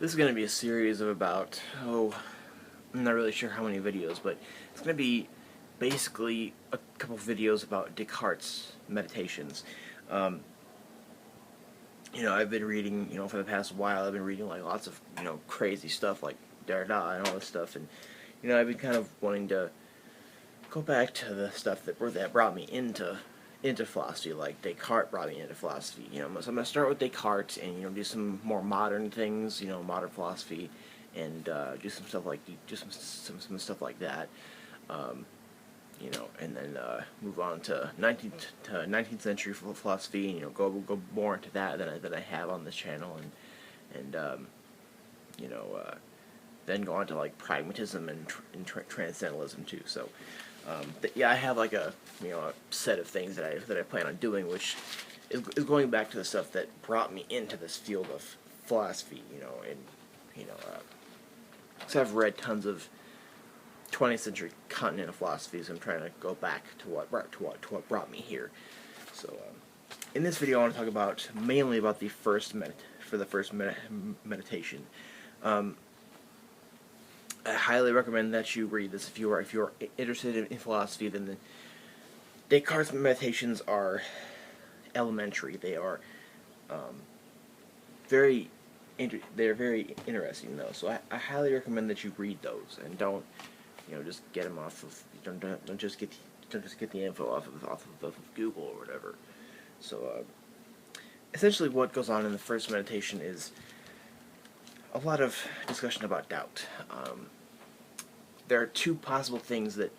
This is going to be a series of about, I'm not really sure how many videos, but it's going to be basically a couple videos about Descartes' meditations. Um, I've been reading, for the past while, I've been reading like lots of, crazy stuff like Derrida and all this stuff, and, I've been kind of wanting to go back to the stuff that brought me into philosophy, like Descartes brought me into philosophy. So I'm gonna start with Descartes and do some more modern things, modern philosophy, and do some stuff like some stuff like that. Um, and then move on to 19th century philosophy, and go more into that than I have on this channel, and you know then go on to like pragmatism and transcendentalism too. So yeah, I have like a a set of things that I plan on doing, which is going back to the stuff that brought me into this field of philosophy. And so I've read tons of 20th century continental philosophies. I'm trying to go back to what brought me here. So in this video, I want to talk about mainly about the first meditation. I highly recommend that you read this if you are interested in philosophy. Then the Descartes' meditations are elementary. They are they're very interesting though. So I highly recommend that you read those and don't just get them off of don't just get the info off of Google or whatever. So essentially, what goes on in the first meditation is a lot of discussion about doubt. There are two possible things that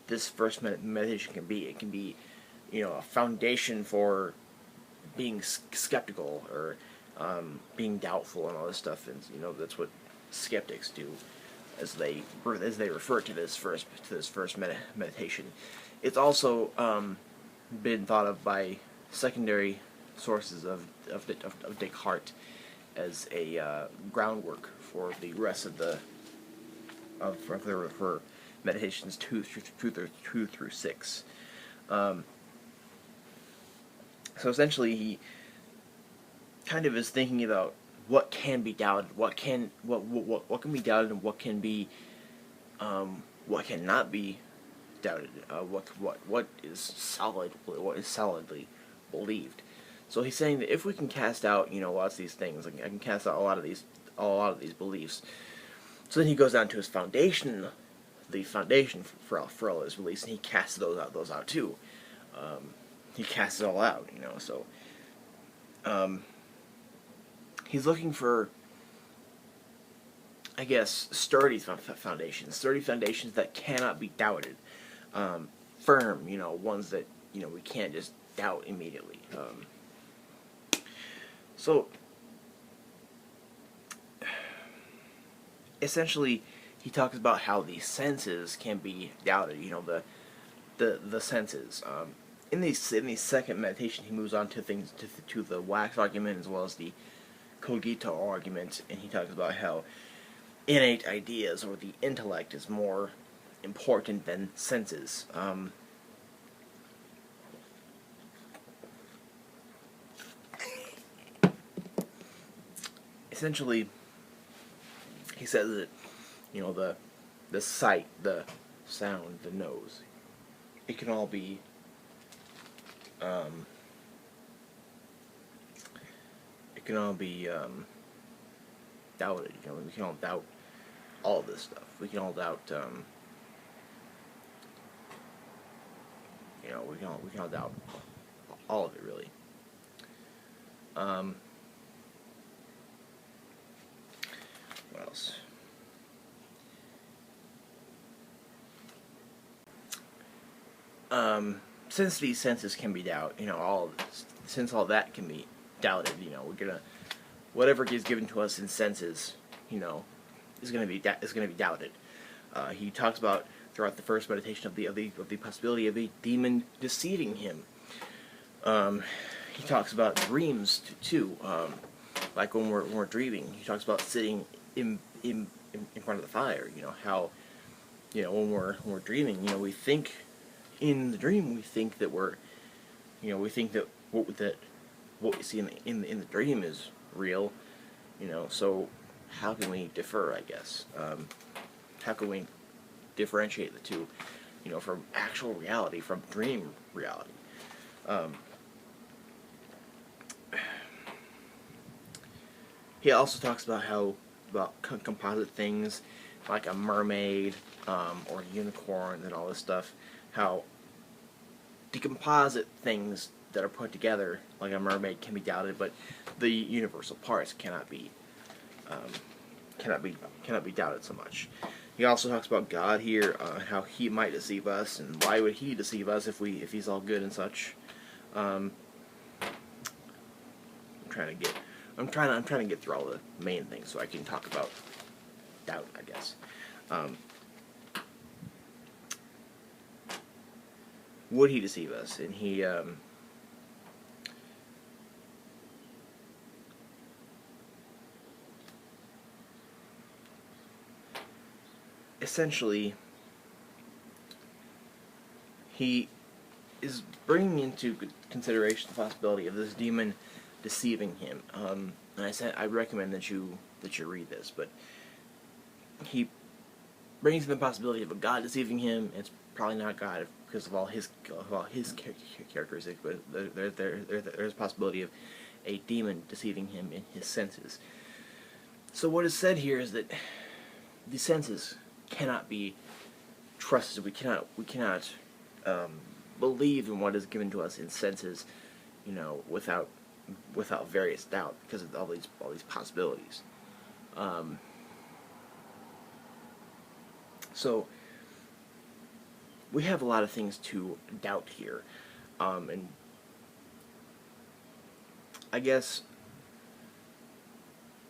this first meditation can be. It can be, a foundation for being skeptical or being doubtful and all this stuff, and that's what skeptics do, as they refer to this first meditation. It's also been thought of by secondary sources of Descartes as a groundwork for the rest of for meditations 2 through 6. So essentially, he kind of is thinking about what can be doubted, what can be doubted, and what cannot be doubted, what is solidly believed. So he's saying that if we can cast out, lots of these things, like I can cast out a lot of these beliefs. So then he goes down to his foundation, the foundation for all his beliefs, and he casts those out too. He casts it all out, So he's looking for, I guess, sturdy foundations that cannot be doubted, firm, ones that we can't just doubt immediately. So essentially, he talks about how the senses can be doubted. The senses. In the second meditation, he moves on to things to the wax argument as well as the cogito argument, and he talks about how innate ideas or the intellect is more important than senses. Essentially, he says that the sight, the sound, the nose, it can all be doubted. We can all doubt all of this stuff. We can all doubt we can all doubt all of it, really. What else? Since these senses can be doubted, since all that can be doubted, we're gonna, whatever is given to us in senses, is gonna be doubted. He talks about throughout the first meditation of the possibility of a demon deceiving him. He talks about dreams too, like when we're dreaming. He talks about sitting in front of the fire. How when we're dreaming, we think. In the dream, we think that what we see in the dream is real, So how can we differ, I guess? How can we differentiate the two, from actual reality, from dream reality? He also talks about composite things like a mermaid or a unicorn and all this stuff. How the composite things that are put together, like a mermaid, can be doubted, but the universal parts um, cannot be doubted so much. He also talks about God here, how He might deceive us, and why would He deceive us if He's all good and such. Um, I'm trying to get through all the main things so I can talk about doubt, I guess. Would He deceive us? And he essentially, he is bringing into consideration the possibility of this demon deceiving him. And I recommend that you read this, but he brings in the possibility of a God deceiving him. It's probably not God because of all his characteristics, but there's a possibility of a demon deceiving him in his senses. So what is said here is that the senses cannot be trusted. We cannot believe in what is given to us in senses, without various doubt, because of all these possibilities. So we have a lot of things to doubt here, and I guess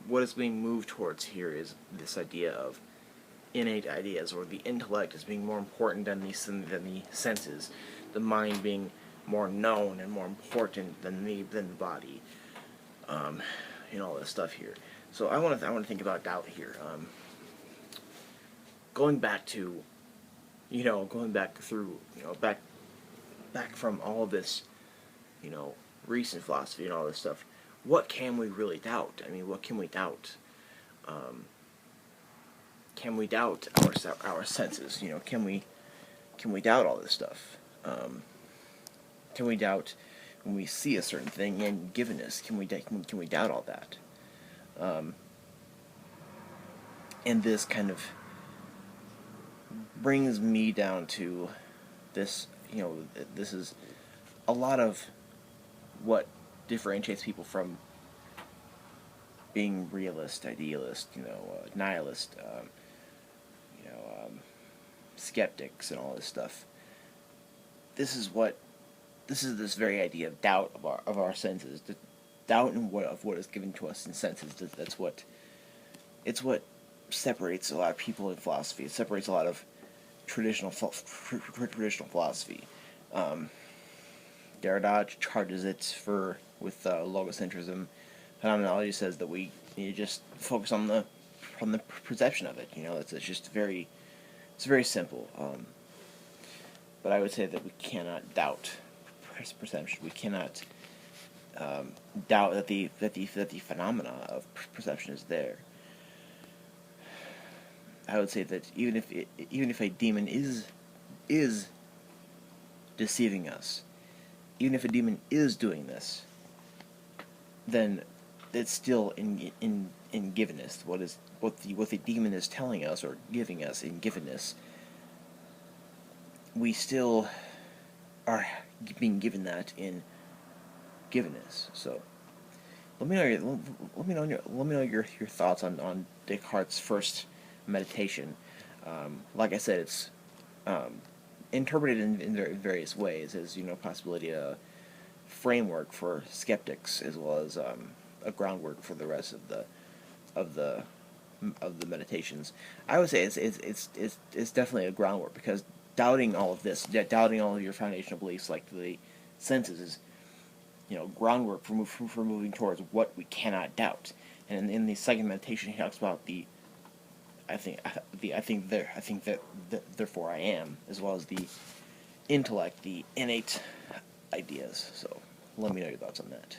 what is being moved towards here is this idea of innate ideas, or the intellect as being more important than the senses, the mind being more known and more important than the body, all this stuff here. So I want to think about doubt here. Going back to, going back through, back from all of this, recent philosophy and all this stuff. What can we really doubt? I mean, what can we doubt? Can we doubt our senses? Can we doubt all this stuff? Can we doubt when we see a certain thing in givenness? Can we doubt all that? And this kind of brings me down to this. This is a lot of what differentiates people from being realist, idealist, nihilist, skeptics, and all this stuff. This is this very idea of doubt of our senses, the doubt in what is given to us in senses. It's what separates a lot of people in philosophy. It separates a lot of traditional philosophy. Derrida charges it with logocentrism. Phenomenology says that we need to just focus on the perception of it. It's very simple. But I would say that we cannot doubt perception. We cannot doubt that the phenomena of perception is there. I would say that even if a demon is deceiving us, even if a demon is doing this, then it's still in givenness. What the demon is telling us or giving us in givenness, we still are being given that in givenness. So let me know your thoughts on Descartes' first meditation. Like I said, it's interpreted in various ways as possibility a framework for skeptics as well as a groundwork for the rest of the meditations. I would say it's definitely a groundwork, because doubting all of this, doubting all of your foundational beliefs like the senses is groundwork for moving towards what we cannot doubt. And in the second meditation, he talks about I think that therefore I am, as well as the intellect, the innate ideas. So let me know your thoughts on that.